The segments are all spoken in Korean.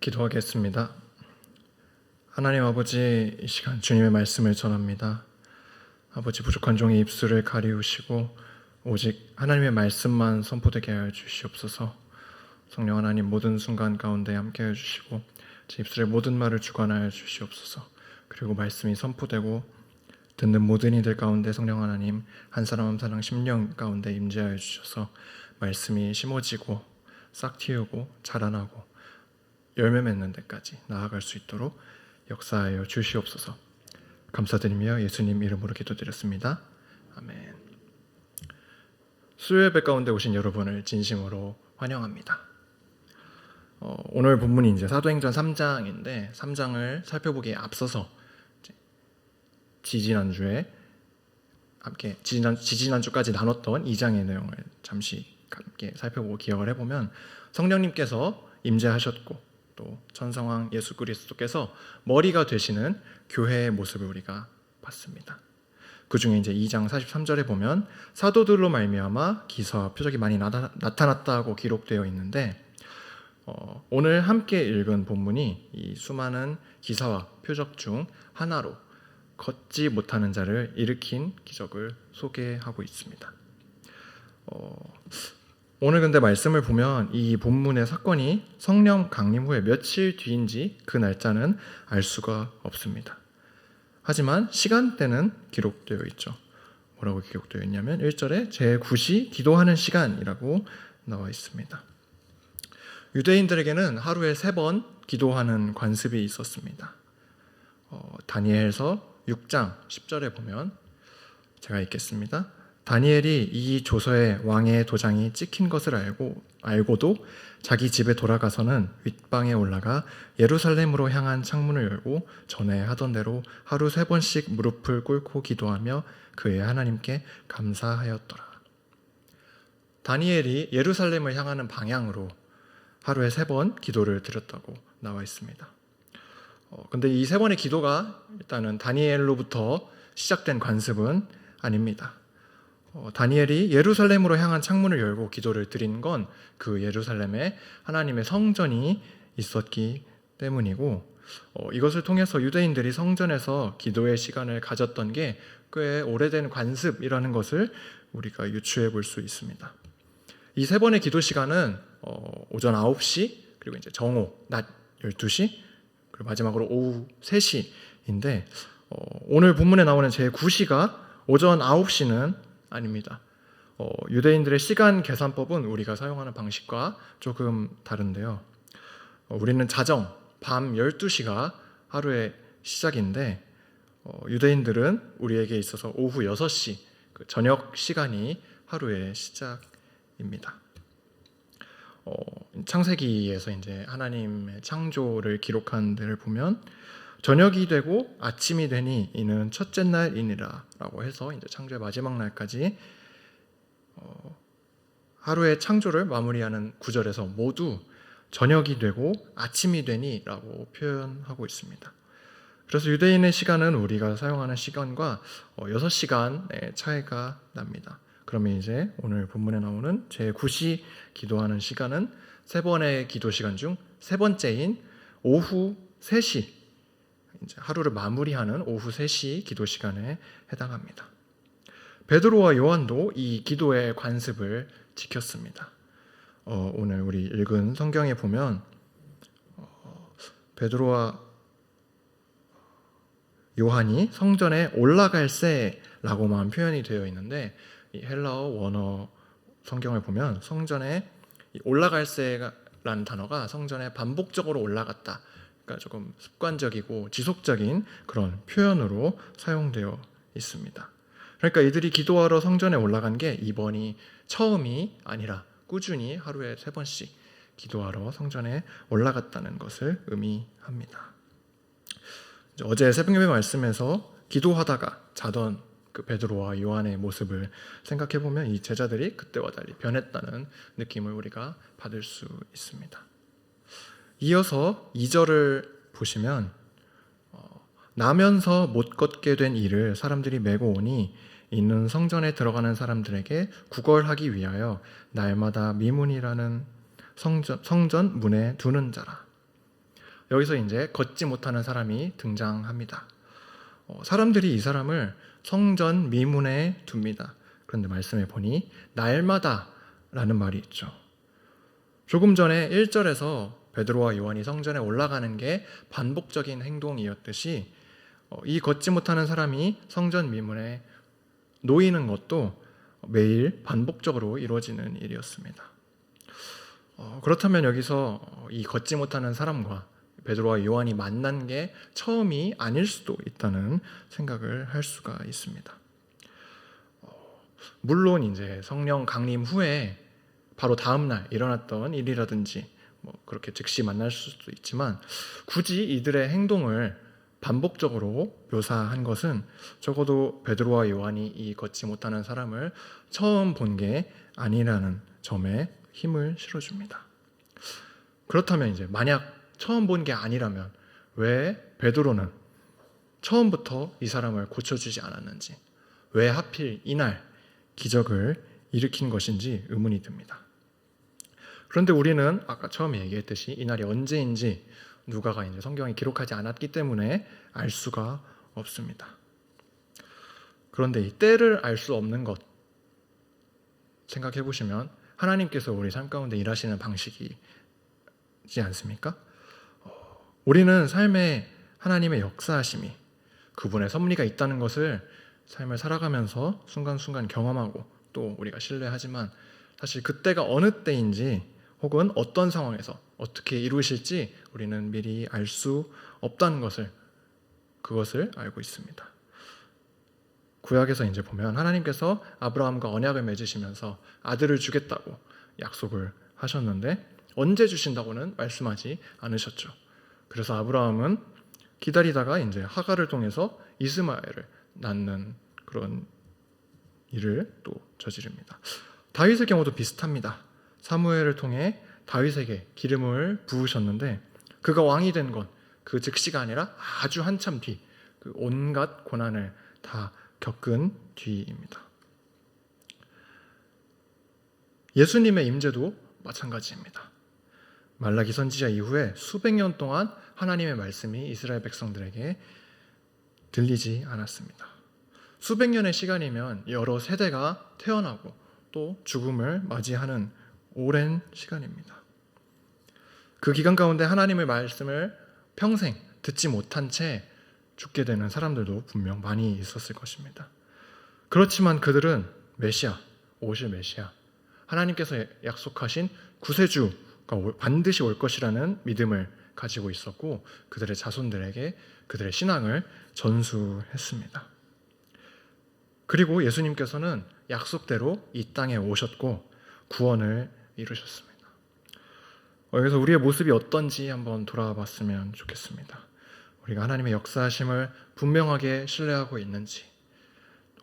기도하겠습니다. 하나님 아버지, 이 시간 주님의 말씀을 전합니다. 아버지, 부족한 종의 입술을 가리우시고 오직 하나님의 말씀만 선포되게 하여 주시옵소서. 성령 하나님, 모든 순간 가운데 함께 하여 주시고 제 입술의 모든 말을 주관하여 주시옵소서. 그리고 말씀이 선포되고 듣는 모든 이들 가운데 성령 하나님 한 사람 한 사람 심령 가운데 임재하여 주셔서 말씀이 심어지고 싹 틔우고 자라나고 열매 맺는 데까지 나아갈 수 있도록 역사하여 주시옵소서. 감사드리며 예수님 이름으로 기도드렸습니다. 아멘. 수요 예배 가운데 오신 여러분을 진심으로 환영합니다. 오늘 본문이 이제 사도행전 3장인데 3장을 살펴보기에 앞서서 지지난주에 함께 지지난주까지 나눴던 2장의 내용을 잠시 함께 살펴보고 기억을 해보면 성령님께서 임재하셨고 또 천성왕 예수 그리스도께서 머리가 되시는 교회의 모습을 우리가 봤습니다. 그 중에 이제 2장 43절에 보면 사도들로 말미암아 기사와 표적이 많이 나타났다고 기록되어 있는데 오늘 함께 읽은 본문이 이 수많은 기사와 표적 중 하나로 걷지 못하는 자를 일으킨 기적을 소개하고 있습니다. 오늘 근데 말씀을 보면 이 본문의 사건이 성령 강림 후에 며칠 뒤인지 그 날짜는 알 수가 없습니다. 하지만 시간대는 기록되어 있죠. 뭐라고 기록되어 있냐면 1절에 제9시 기도하는 시간이라고 나와 있습니다. 유대인들에게는 하루에 3번 기도하는 관습이 있었습니다. 다니엘서 6장 10절에 보면 제가 읽겠습니다. 다니엘이 이 조서에 왕의 도장이 찍힌 것을 알고도 자기 집에 돌아가서는 윗방에 올라가 예루살렘으로 향한 창문을 열고 전에 하던 대로 하루 3번씩 무릎을 꿇고 기도하며 그의 하나님께 감사하였더라. 다니엘이 예루살렘을 향하는 방향으로 하루에 3번 기도를 드렸다고 나와 있습니다. 근데 이 3번의 기도가 일단은 다니엘로부터 시작된 관습은 아닙니다. 다니엘이 예루살렘으로 향한 창문을 열고 기도를 드린 건 그 예루살렘에 하나님의 성전이 있었기 때문이고 이것을 통해서 유대인들이 성전에서 기도의 시간을 가졌던 게 꽤 오래된 관습이라는 것을 우리가 유추해 볼 수 있습니다. 이 3번의 기도 시간은 오전 9시 그리고 이제 정오 낮 12시 그리고 마지막으로 오후 3시인데 오늘 본문에 나오는 제9시가 오전 9시는 아닙니다. 유대인들의 시간 계산법은 우리가 사용하는 방식과 조금 다른데요. 우리는 자정, 밤 12시가 하루의 시작인데 유대인들은 우리에게 있어서 오후 6시, 그 저녁 시간이 하루의 시작입니다. 창세기에서 이제 하나님의 창조를 기록한 데를 보면 저녁이 되고 아침이 되니 이는 첫째 날이니라라고 해서 이제 창조의 마지막 날까지 하루의 창조를 마무리하는 구절에서 모두 저녁이 되고 아침이 되니라고 표현하고 있습니다. 그래서 유대인의 시간은 우리가 사용하는 시간과 6시간의 차이가 납니다. 그러면 이제 오늘 본문에 나오는 제9시 기도하는 시간은 3번의 기도 시간 중 3번째인 오후 3시 이제 하루를 마무리하는 오후 3시 기도 시간에 해당합니다. 베드로와 요한도 이 기도의 관습을 지켰습니다. 오늘 우리 읽은 성경에 보면 베드로와 요한이 성전에 올라갈새라고만 표현이 되어 있는데 이 헬라어 원어 성경을 보면 성전에 올라갈새라는 단어가 성전에 반복적으로 올라갔다. 그러니까 조금 습관적이고 지속적인 그런 표현으로 사용되어 있습니다. 그러니까 이들이 기도하러 성전에 올라간 게 이번이 처음이 아니라 꾸준히 하루에 3번씩 기도하러 성전에 올라갔다는 것을 의미합니다. 어제 새벽예배 말씀에서 기도하다가 자던 그 베드로와 요한의 모습을 생각해보면 이 제자들이 그때와 달리 변했다는 느낌을 우리가 받을 수 있습니다. 이어서 2절을 보시면 나면서 못 걷게 된 이를 사람들이 메고 오니 이는 성전에 들어가는 사람들에게 구걸하기 위하여 날마다 미문이라는 성전 문에 두는 자라. 여기서 이제 걷지 못하는 사람이 등장합니다. 사람들이 이 사람을 성전 미문에 둡니다. 그런데 말씀해 보니 날마다 라는 말이 있죠. 조금 전에 1절에서 베드로와 요한이 성전에 올라가는 게 반복적인 행동이었듯이 이 걷지 못하는 사람이 성전 미문에 놓이는 것도 매일 반복적으로 이루어지는 일이었습니다. 그렇다면 여기서 이 걷지 못하는 사람과 베드로와 요한이 만난 게 처음이 아닐 수도 있다는 생각을 할 수가 있습니다. 물론 이제 성령 강림 후에 바로 다음 날 일어났던 일이라든지 그렇게 즉시 만날 수도 있지만 굳이 이들의 행동을 반복적으로 묘사한 것은 적어도 베드로와 요한이 이 걷지 못하는 사람을 처음 본 게 아니라는 점에 힘을 실어줍니다. 그렇다면 이제 만약 처음 본 게 아니라면 왜 베드로는 처음부터 이 사람을 고쳐주지 않았는지, 왜 하필 이날 기적을 일으킨 것인지 의문이 듭니다. 그런데 우리는 아까 처음에 얘기했듯이 이날이 언제인지 누가가 이제 성경에 기록하지 않았기 때문에 알 수가 없습니다. 그런데 이 때를 알 수 없는 것 생각해 보시면 하나님께서 우리 삶 가운데 일하시는 방식이지 않습니까? 우리는 삶에 하나님의 역사하심이 그분의 섭리가 있다는 것을 삶을 살아가면서 순간순간 경험하고 또 우리가 신뢰하지만 사실 그때가 어느 때인지 혹은 어떤 상황에서 어떻게 이루실지 우리는 미리 알 수 없다는 그것을 알고 있습니다. 구약에서 이제 보면 하나님께서 아브라함과 언약을 맺으시면서 아들을 주겠다고 약속을 하셨는데 언제 주신다고는 말씀하지 않으셨죠. 그래서 아브라함은 기다리다가 이제 하갈을 통해서 이스마엘을 낳는 그런 일을 또 저지릅니다. 다윗의 경우도 비슷합니다. 사무엘을 통해 다윗에게 기름을 부으셨는데 그가 왕이 된 건 그 즉시가 아니라 아주 한참 뒤, 그 온갖 고난을 다 겪은 뒤입니다. 예수님의 임재도 마찬가지입니다. 말라기 선지자 이후에 수백 년 동안 하나님의 말씀이 이스라엘 백성들에게 들리지 않았습니다. 수백 년의 시간이면 여러 세대가 태어나고 또 죽음을 맞이하는 오랜 시간입니다. 그 기간 가운데 하나님의 말씀을 평생 듣지 못한 채 죽게 되는 사람들도 분명 많이 있었을 것입니다. 그렇지만 그들은 메시아, 오실 메시아, 하나님께서 약속하신 구세주가 반드시 올 것이라는 믿음을 가지고 있었고 그들의 자손들에게 그들의 신앙을 전수했습니다. 그리고 예수님께서는 약속대로 이 땅에 오셨고 구원을 이루셨습니다. 여기서 우리의 모습이 어떤지 한번 돌아봤으면 좋겠습니다. 우리가 하나님의 역사하심을 분명하게 신뢰하고 있는지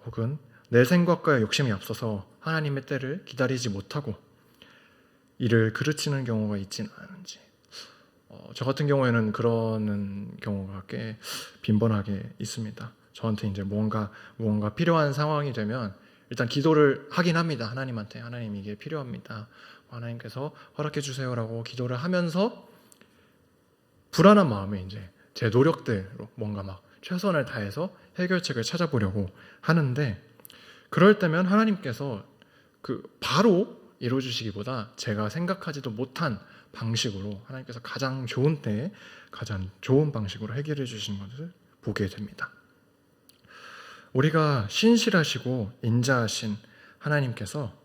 혹은 내 생각과 욕심이 앞서서 하나님의 때를 기다리지 못하고 이를 그르치는 경우가 있지는 않은지 저 같은 경우에는 그러는 경우가 꽤 빈번하게 있습니다. 저한테 이제 무언가 필요한 상황이 되면 일단 기도를 하긴 합니다. 하나님한테 하나님 이게 필요합니다. 하나님께서 허락해 주세요라고 기도를 하면서 불안한 마음에 이제 제 노력대로 뭔가 막 최선을 다해서 해결책을 찾아보려고 하는데 그럴 때면 하나님께서 바로 이루어주시기보다 제가 생각하지도 못한 방식으로 하나님께서 가장 좋은 때에 가장 좋은 방식으로 해결해 주시는 것을 보게 됩니다. 우리가 신실하시고 인자하신 하나님께서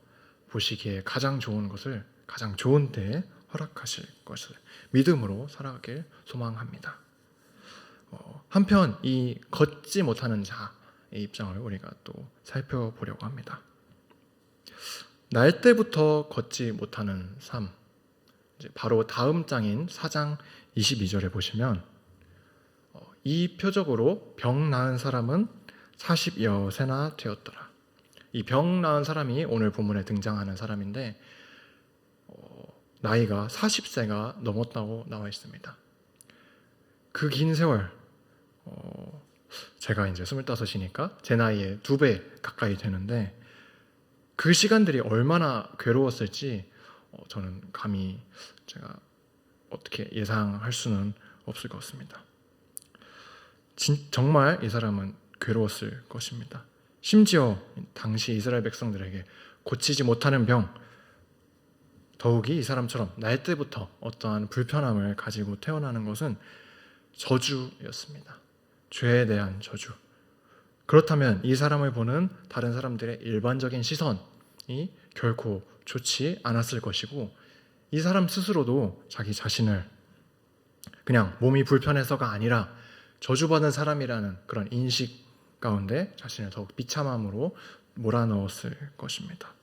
보시기에 가장 좋은 것을 가장 좋은 때에 허락하실 것을 믿음으로 살아가길 소망합니다. 한편 이 걷지 못하는 자의 입장을 우리가 또 살펴보려고 합니다. 날 때부터 걷지 못하는 삶, 이제 바로 다음 장인 4장 22절에 보시면 이 표적으로 병 나은 사람은 40여 세나 되었더라. 이 병 나은 사람이 오늘 본문에 등장하는 사람인데 나이가 40세가 넘었다고 나와 있습니다. 그 긴 세월 제가 이제 25이니까 제 나이의 2배 가까이 되는데 그 시간들이 얼마나 괴로웠을지 저는 감히 제가 어떻게 예상할 수는 없을 것 같습니다. 정말 이 사람은 괴로웠을 것입니다. 심지어 당시 이스라엘 백성들에게 고치지 못하는 병, 더욱이 이 사람처럼 날 때부터 어떠한 불편함을 가지고 태어나는 것은 저주였습니다. 죄에 대한 저주. 그렇다면 이 사람을 보는 다른 사람들의 일반적인 시선이 결코 좋지 않았을 것이고, 이 사람 스스로도 자기 자신을 그냥 몸이 불편해서가 아니라 저주받은 사람이라는 그런 인식 가운데 자신을 더욱 비참함으로 몰아넣었을 것입니다.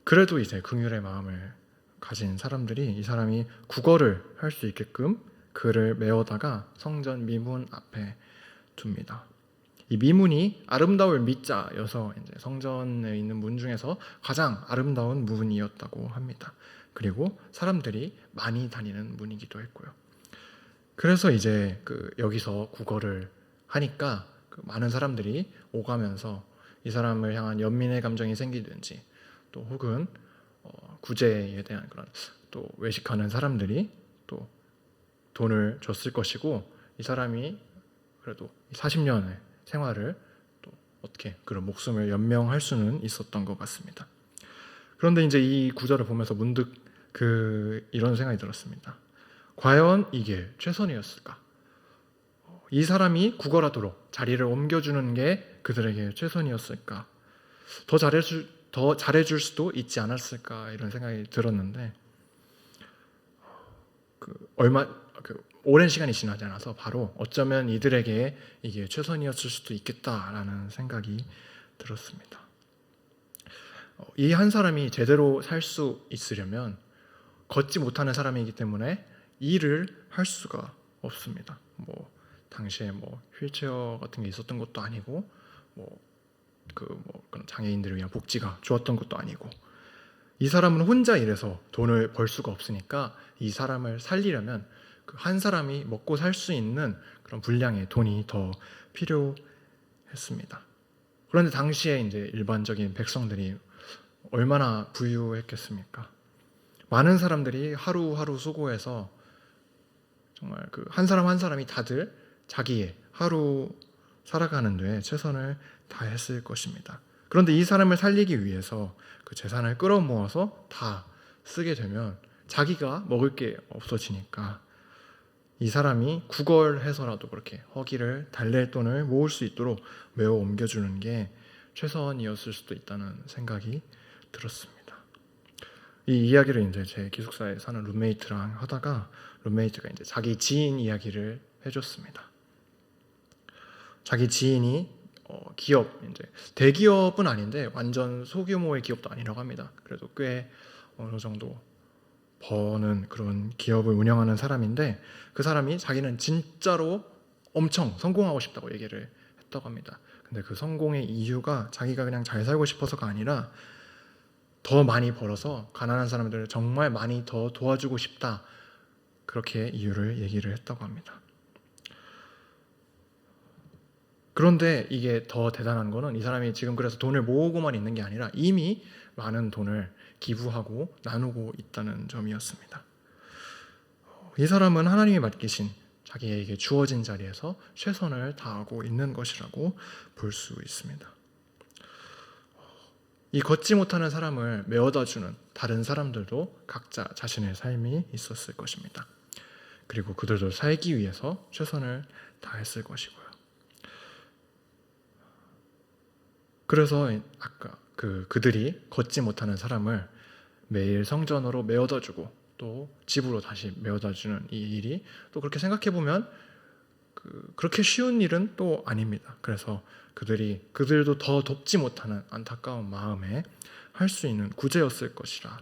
그래도 이제 긍휼의 마음을 가진 사람들이 이 사람이 국어를 할 수 있게끔 그를 메어다가 성전 미문 앞에 둡니다. 이 미문이 아름다울 미자여서 이제 성전에 있는 문 중에서 가장 아름다운 문이었다고 합니다. 그리고 사람들이 많이 다니는 문이기도 했고요. 그래서 이제 여기서 국어를 하니까 많은 사람들이 오가면서 이 사람을 향한 연민의 감정이 생기든지, 또 혹은 구제에 대한 그런 또 외식하는 사람들이 또 돈을 줬을 것이고, 이 사람이 그래도 40년의 생활을 또 어떻게 그런 목숨을 연명할 수는 있었던 것 같습니다. 그런데 이제 이 구절을 보면서 문득 이런 생각이 들었습니다. 과연 이게 최선이었을까? 이 사람이 구걸하도록 자리를 옮겨주는 게 그들에게 최선이었을까? 더 잘해줄 수도 있지 않았을까? 이런 생각이 들었는데, 오랜 시간이 지나지 않아서 바로 어쩌면 이들에게 이게 최선이었을 수도 있겠다라는 생각이 들었습니다. 이 한 사람이 제대로 살 수 있으려면 걷지 못하는 사람이기 때문에 일을 할 수가 없습니다. 당시에 휠체어 같은 게 있었던 것도 아니고, 그런 장애인들을 위한 복지가 좋았던 것도 아니고, 이 사람은 혼자 일해서 돈을 벌 수가 없으니까 이 사람을 살리려면 한 사람이 먹고 살 수 있는 그런 분량의 돈이 더 필요했습니다. 그런데 당시에 이제 일반적인 백성들이 얼마나 부유했겠습니까? 많은 사람들이 하루하루 수고해서 정말 한 사람 한 사람이 다들 자기의 하루 살아가는 데에 최선을 다했을 것입니다. 그런데 이 사람을 살리기 위해서 그 재산을 끌어모아서 다 쓰게 되면 자기가 먹을 게 없어지니까 이 사람이 구걸해서라도 그렇게 허기를 달랠 돈을 모을 수 있도록 메어 옮겨주는 게 최선이었을 수도 있다는 생각이 들었습니다. 이 이야기를 이제 제 기숙사에 사는 룸메이트랑 하다가 룸메이트가 이제 자기 지인 이야기를 해줬습니다. 자기 지인이 기업, 이제 대기업은 아닌데 완전 소규모의 기업도 아니라고 합니다. 그래도 꽤 어느 정도 버는 그런 기업을 운영하는 사람인데, 그 사람이 자기는 진짜로 엄청 성공하고 싶다고 얘기를 했다고 합니다. 근데 그 성공의 이유가 자기가 그냥 잘 살고 싶어서가 아니라 더 많이 벌어서 가난한 사람들을 정말 많이 더 도와주고 싶다, 그렇게 이유를 얘기를 했다고 합니다. 그런데 이게 더 대단한 거는 이 사람이 지금 그래서 돈을 모으고만 있는 게 아니라 이미 많은 돈을 기부하고 나누고 있다는 점이었습니다. 이 사람은 하나님이 맡기신 자기에게 주어진 자리에서 최선을 다하고 있는 것이라고 볼 수 있습니다. 이 걷지 못하는 사람을 메어다 주는 다른 사람들도 각자 자신의 삶이 있었을 것입니다. 그리고 그들도 살기 위해서 최선을 다했을 것이고요. 그래서 아까 그들이 걷지 못하는 사람을 매일 성전으로 메어다 주고 또 집으로 다시 메어다 주는 이 일이 또 그렇게 생각해 보면 그렇게 쉬운 일은 또 아닙니다. 그래서 그들도 더 돕지 못하는 안타까운 마음에 할 수 있는 구제였을 것이라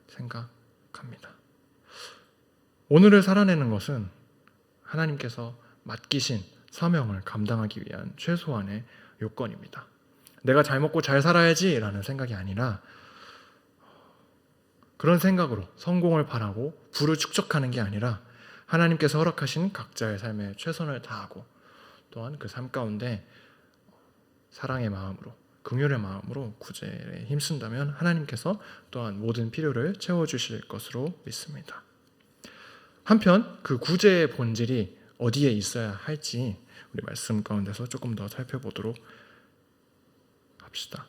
생각합니다. 오늘을 살아내는 것은 하나님께서 맡기신 사명을 감당하기 위한 최소한의 요건입니다. 내가 잘 먹고 잘 살아야지 라는 생각이 아니라 그런 생각으로 성공을 바라고 부를 축적하는 게 아니라 하나님께서 허락하신 각자의 삶에 최선을 다하고 또한 그 삶 가운데 사랑의 마음으로, 긍휼의 마음으로 구제에 힘쓴다면 하나님께서 또한 모든 필요를 채워주실 것으로 믿습니다. 한편 그 구제의 본질이 어디에 있어야 할지 우리 말씀 가운데서 조금 더 살펴보도록 합시다.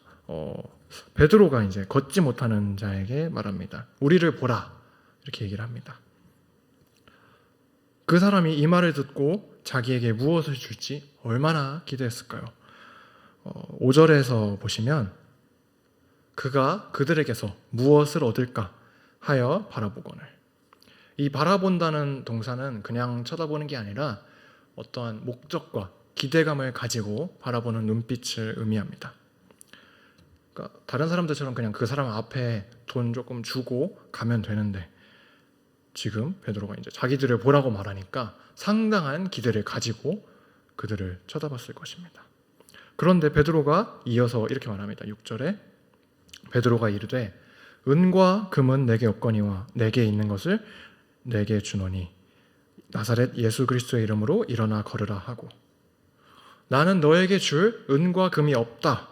베드로가 이제 걷지 못하는 자에게 말합니다. 우리를 보라, 이렇게 얘기를 합니다. 그 사람이 이 말을 듣고 자기에게 무엇을 줄지 얼마나 기대했을까요? 5절에서 보시면 그가 그들에게서 무엇을 얻을까 하여 바라보거늘. 이 바라본다는 동사는 그냥 쳐다보는 게 아니라 어떠한 목적과 기대감을 가지고 바라보는 눈빛을 의미합니다. 그러니까 다른 사람들처럼 그냥 그 사람 앞에 돈 조금 주고 가면 되는데 지금 베드로가 이제 자기들을 보라고 말하니까 상당한 기대를 가지고 그들을 쳐다봤을 것입니다. 그런데 베드로가 이어서 이렇게 말합니다. 6절에 베드로가 이르되 은과 금은 내게 없거니와 내게 있는 것을 내게 주노니 나사렛 예수 그리스도의 이름으로 일어나 걸으라 하고, 나는 너에게 줄 은과 금이 없다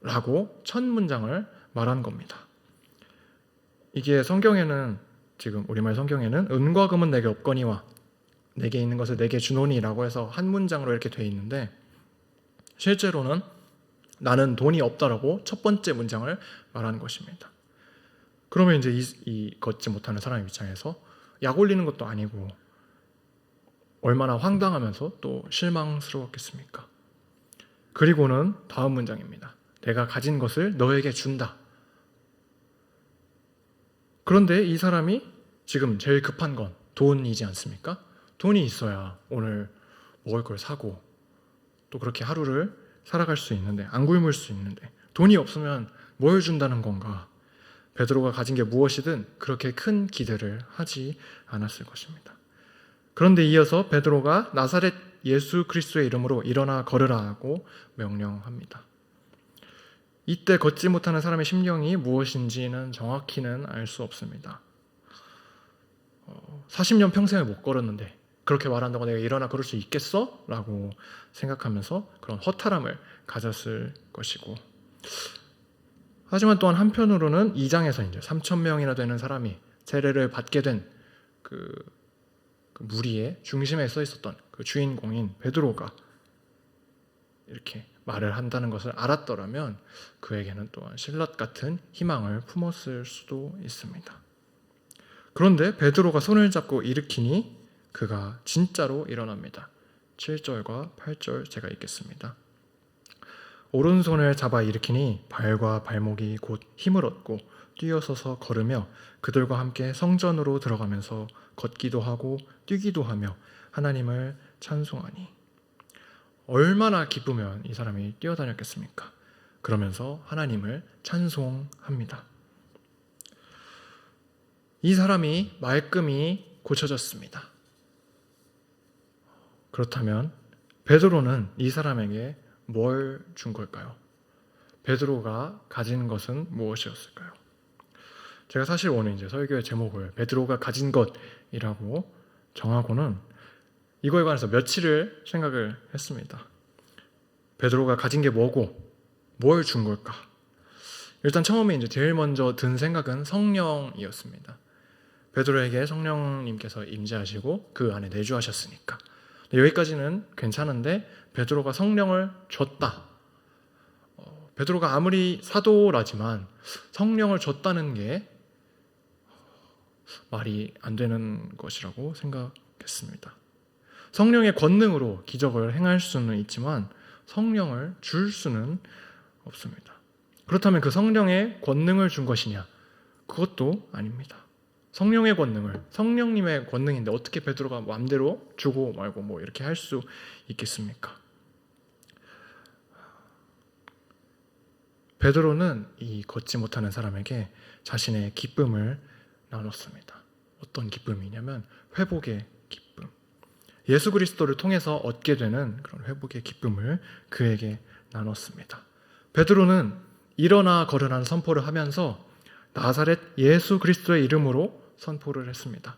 라고 첫 문장을 말한 겁니다. 이게 성경에는, 지금 우리말 성경에는 은과 금은 내게 없거니와 내게 있는 것을 내게 주노니 라고 해서 한 문장으로 이렇게 돼 있는데, 실제로는 나는 돈이 없다라고 첫 번째 문장을 말하는 것입니다. 그러면 이제 이 걷지 못하는 사람 입장에서 약 올리는 것도 아니고 얼마나 황당하면서 또 실망스러웠겠습니까? 그리고는 다음 문장입니다. 내가 가진 것을 너에게 준다. 그런데 이 사람이 지금 제일 급한 건 돈이지 않습니까? 돈이 있어야 오늘 먹을 걸 사고 또 그렇게 하루를 살아갈 수 있는데, 안 굶을 수 있는데 돈이 없으면 뭘 준다는 건가? 베드로가 가진 게 무엇이든 그렇게 큰 기대를 하지 않았을 것입니다. 그런데 이어서 베드로가 나사렛 예수 그리스도의 이름으로 일어나 걸으라 하고 명령합니다. 이때 걷지 못하는 사람의 심령이 무엇인지는 정확히는 알 수 없습니다. 40년 평생을 못 걸었는데 그렇게 말한다고 내가 일어나 걸을 수 있겠어? 라고 생각하면서 그런 허탈함을 가졌을 것이고, 하지만 또한 한편으로는 2장에서 이제 3,000명이나 되는 사람이 세례를 받게 된 그 무리의 중심에 서 있었던 그 주인공인 베드로가 이렇게 말을 한다는 것을 알았더라면 그에게는 또한 신라 같은 희망을 품었을 수도 있습니다. 그런데 베드로가 손을 잡고 일으키니 그가 진짜로 일어납니다. 7절과 8절 제가 읽겠습니다. 오른손을 잡아 일으키니 발과 발목이 곧 힘을 얻고 뛰어서서 걸으며 그들과 함께 성전으로 들어가면서 걷기도 하고 뛰기도 하며 하나님을 찬송하니. 얼마나 기쁘면 이 사람이 뛰어다녔겠습니까? 그러면서 하나님을 찬송합니다. 이 사람이 말끔히 고쳐졌습니다. 그렇다면 베드로는 이 사람에게 뭘 준 걸까요? 베드로가 가진 것은 무엇이었을까요? 제가 사실 오늘 이제 설교의 제목을 베드로가 가진 것이라고 정하고는 이거에 관해서 며칠을 생각을 했습니다. 베드로가 가진 게 뭐고 뭘 준 걸까? 일단 처음에 이제 제일 먼저 든 생각은 성령이었습니다. 베드로에게 성령님께서 임재하시고 그 안에 내주하셨으니까. 여기까지는 괜찮은데 베드로가 성령을 줬다. 베드로가 아무리 사도라지만 성령을 줬다는 게 말이 안 되는 것이라고 생각했습니다. 성령의 권능으로 기적을 행할 수는 있지만 성령을 줄 수는 없습니다. 그렇다면 그 성령의 권능을 준 것이냐? 그것도 아닙니다. 성령의 권능을, 성령님의 권능인데 어떻게 베드로가 마음대로 주고 말고 뭐 이렇게 할 수 있겠습니까? 베드로는 이 걷지 못하는 사람에게 자신의 기쁨을 나눴습니다. 어떤 기쁨이냐면 회복의 기쁨. 예수 그리스도를 통해서 얻게 되는 그런 회복의 기쁨을 그에게 나눴습니다. 베드로는 일어나 걸으라는 선포를 하면서 나사렛 예수 그리스도의 이름으로 선포를 했습니다.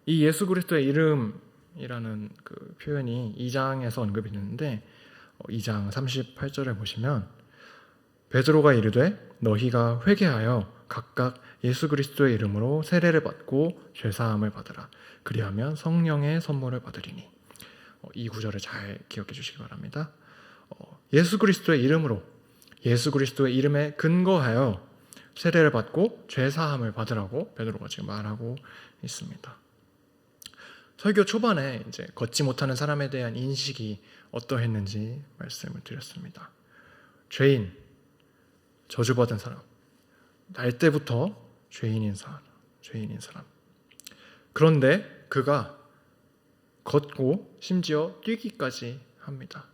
이 예수 그리스도의 이름이라는 그 표현이 2장에서 언급이 되는데 2장 38절에 보시면 베드로가 이르되 너희가 회개하여 각각 예수 그리스도의 이름으로 세례를 받고 죄사함을 받으라. 그리하면 성령의 선물을 받으리니. 이 구절을 잘 기억해 주시기 바랍니다. 예수 그리스도의 이름으로, 예수 그리스도의 이름에 근거하여 세례를 받고 죄사함을 받으라고 베드로가 지금 말하고 있습니다. 설교 초반에 이제 걷지 못하는 사람에 대한 인식이 어떠했는지 말씀을 드렸습니다. 죄인, 저주받은 사람, 날 때부터 죄인인 사람. 그런데 그가 걷고 심지어 뛰기까지 합니다.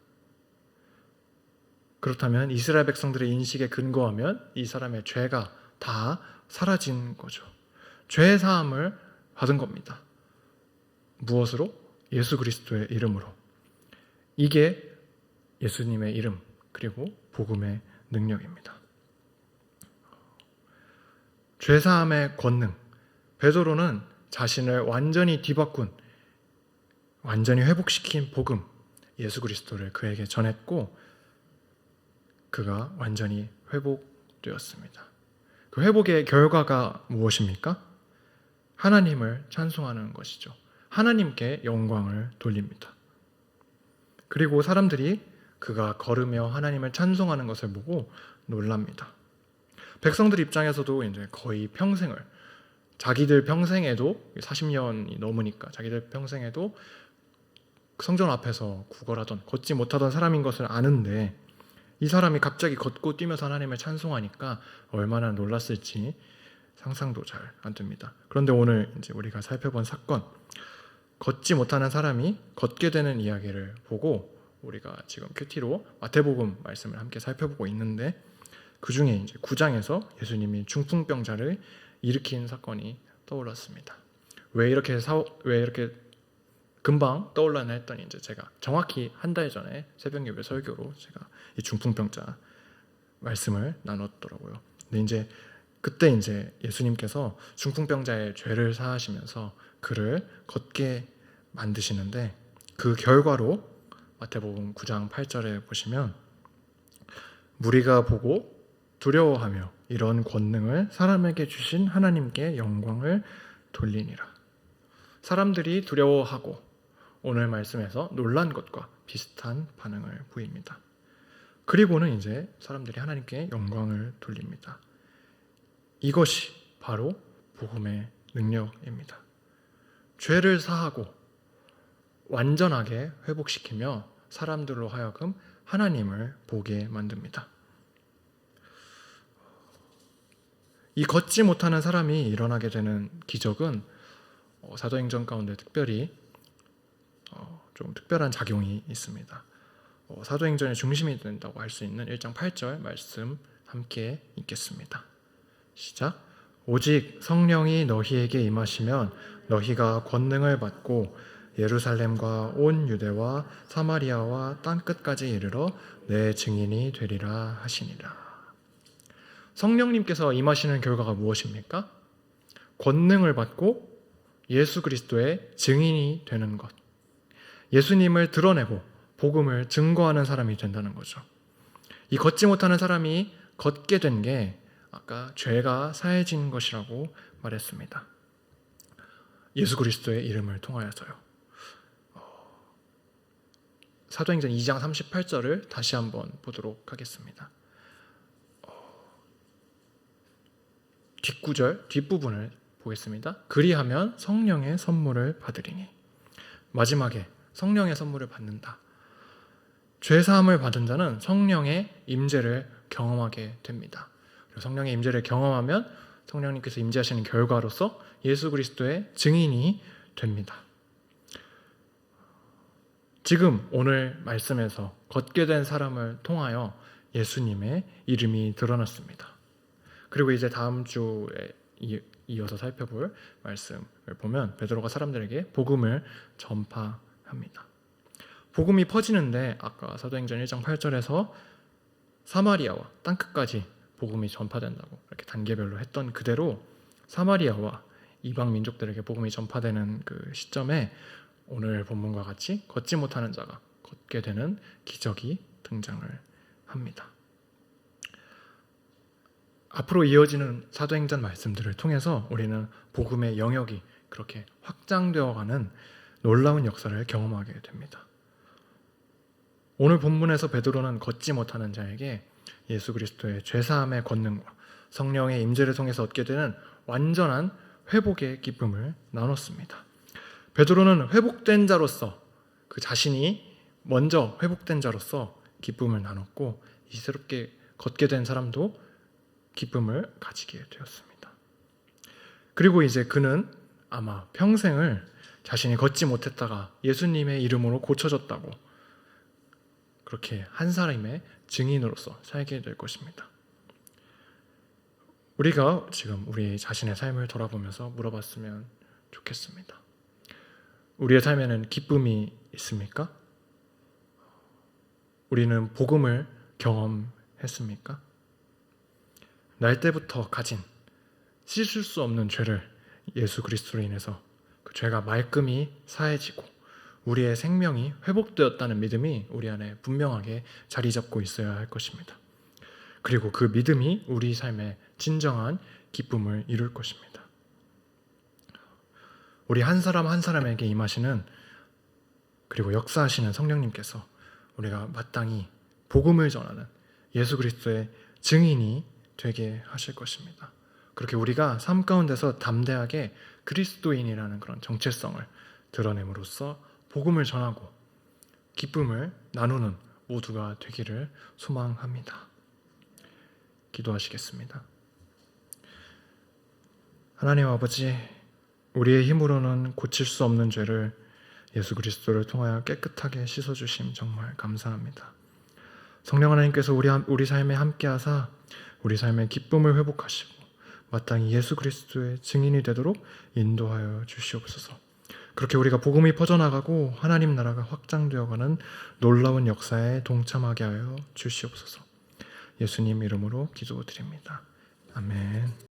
그렇다면 이스라엘 백성들의 인식에 근거하면 이 사람의 죄가 다 사라진 거죠. 죄 사함을 받은 겁니다. 무엇으로? 예수 그리스도의 이름으로. 이게 예수님의 이름 그리고 복음의 능력입니다. 죄 사함의 권능. 베드로는 자신을 완전히 뒤바꾼, 완전히 회복시킨 복음, 예수 그리스도를 그에게 전했고 그가 완전히 회복되었습니다. 그 회복의 결과가 무엇입니까? 하나님을 찬송하는 것이죠. 하나님께 영광을 돌립니다. 그리고 사람들이 그가 걸으며 하나님을 찬송하는 것을 보고 놀랍니다. 백성들 입장에서도 이제 거의 평생을, 자기들 평생에도 40년이 넘으니까 자기들 평생에도 성전 앞에서 구걸하던, 걷지 못하던 사람인 것을 아는데 이 사람이 갑자기 걷고 뛰면서 하나님을 찬송하니까 얼마나 놀랐을지 상상도 잘 안 됩니다. 그런데 오늘 이제 우리가 살펴본 사건, 걷지 못하는 사람이 걷게 되는 이야기를 보고 우리가 지금 큐티로 마태복음 말씀을 함께 살펴보고 있는데 그 중에 이제 9장에서 예수님이 중풍병자를 일으킨 사건이 떠올랐습니다. 왜 이렇게 금방 떠올랐나 했더니 이제 제가 정확히 한 달 전에 새벽 예배 설교로 제가 이 중풍병자 말씀을 나눴더라고요. 근데 이제 그때 이제 예수님께서 중풍병자의 죄를 사하시면서 그를 걷게 만드시는데 그 결과로 마태복음 9장 8절에 보시면 무리가 보고 두려워하며 이런 권능을 사람에게 주신 하나님께 영광을 돌리니라. 사람들이 두려워하고 오늘 말씀에서 놀란 것과 비슷한 반응을 보입니다. 그리고는 이제 사람들이 하나님께 영광을 돌립니다. 이것이 바로 복음의 능력입니다. 죄를 사하고 완전하게 회복시키며 사람들로 하여금 하나님을 보게 만듭니다. 이 걷지 못하는 사람이 일어나게 되는 기적은 사도행전 가운데 특별히 좀 특별한 작용이 있습니다. 사도행전의 중심이 된다고 할 수 있는 1장 8절 말씀 함께 읽겠습니다. 시작. 오직 성령이 너희에게 임하시면 너희가 권능을 받고 예루살렘과 온 유대와 사마리아와 땅끝까지 이르러 내 증인이 되리라 하시니라. 성령님께서 임하시는 결과가 무엇입니까? 권능을 받고 예수 그리스도의 증인이 되는 것. 예수님을 드러내고 복음을 증거하는 사람이 된다는 거죠. 이 걷지 못하는 사람이 걷게 된 게 아까 죄가 사해진 것이라고 말했습니다. 예수 그리스도의 이름을 통하여서요. 사도행전 2장 38절을 다시 한번 보도록 하겠습니다. 뒷부분을 보겠습니다. 그리하면 성령의 선물을 받으리니. 마지막에 성령의 선물을 받는다. 죄사함을 받은 자는 성령의 임재를 경험하게 됩니다. 성령의 임재를 경험하면 성령님께서 임재하시는 결과로서 예수 그리스도의 증인이 됩니다. 지금 오늘 말씀에서 걷게 된 사람을 통하여 예수님의 이름이 드러났습니다. 그리고 이제 다음 주에 이어서 살펴볼 말씀을 보면 베드로가 사람들에게 복음을 전파합니다. 복음이 퍼지는데 아까 사도행전 1장 8절에서 사마리아와 땅끝까지 복음이 전파된다고 이렇게 단계별로 했던 그대로 사마리아와 이방 민족들에게 복음이 전파되는 그 시점에 오늘 본문과 같이 걷지 못하는 자가 걷게 되는 기적이 등장을 합니다. 앞으로 이어지는 사도행전 말씀들을 통해서 우리는 복음의 영역이 그렇게 확장되어가는 놀라운 역사를 경험하게 됩니다. 오늘 본문에서 베드로는 걷지 못하는 자에게 예수 그리스도의 죄사함의 권능과 성령의 임재를 통해서 얻게 되는 완전한 회복의 기쁨을 나눴습니다. 베드로는 회복된 자로서 그 자신이 먼저 회복된 자로서 기쁨을 나눴고 이 새롭게 걷게 된 사람도 기쁨을 가지게 되었습니다. 그리고 이제 그는 아마 평생을 자신이 걷지 못했다가 예수님의 이름으로 고쳐졌다고 그렇게 한 사람의 증인으로서 살게 될 것입니다. 우리가 지금 우리 자신의 삶을 돌아보면서 물어봤으면 좋겠습니다. 우리의 삶에는 기쁨이 있습니까? 우리는 복음을 경험했습니까? 날 때부터 가진 씻을 수 없는 죄를 예수 그리스도로 인해서 그 죄가 말끔히 사해지고 우리의 생명이 회복되었다는 믿음이 우리 안에 분명하게 자리 잡고 있어야 할 것입니다. 그리고 그 믿음이 우리 삶에 진정한 기쁨을 이룰 것입니다. 우리 한 사람 한 사람에게 임하시는 그리고 역사하시는 성령님께서 우리가 마땅히 복음을 전하는 예수 그리스도의 증인이 되게 하실 것입니다. 그렇게 우리가 삶 가운데서 담대하게 그리스도인이라는 그런 정체성을 드러냄으로써 복음을 전하고 기쁨을 나누는 모두가 되기를 소망합니다. 기도하시겠습니다. 하나님 아버지, 우리의 힘으로는 고칠 수 없는 죄를 예수 그리스도를 통하여 깨끗하게 씻어주심 정말 감사합니다. 성령 하나님께서 우리 삶에 함께하사 우리 삶의 기쁨을 회복하시고 마땅히 예수 그리스도의 증인이 되도록 인도하여 주시옵소서. 그렇게 우리가 복음이 퍼져나가고 하나님 나라가 확장되어가는 놀라운 역사에 동참하게 하여 주시옵소서. 예수님 이름으로 기도드립니다. 아멘.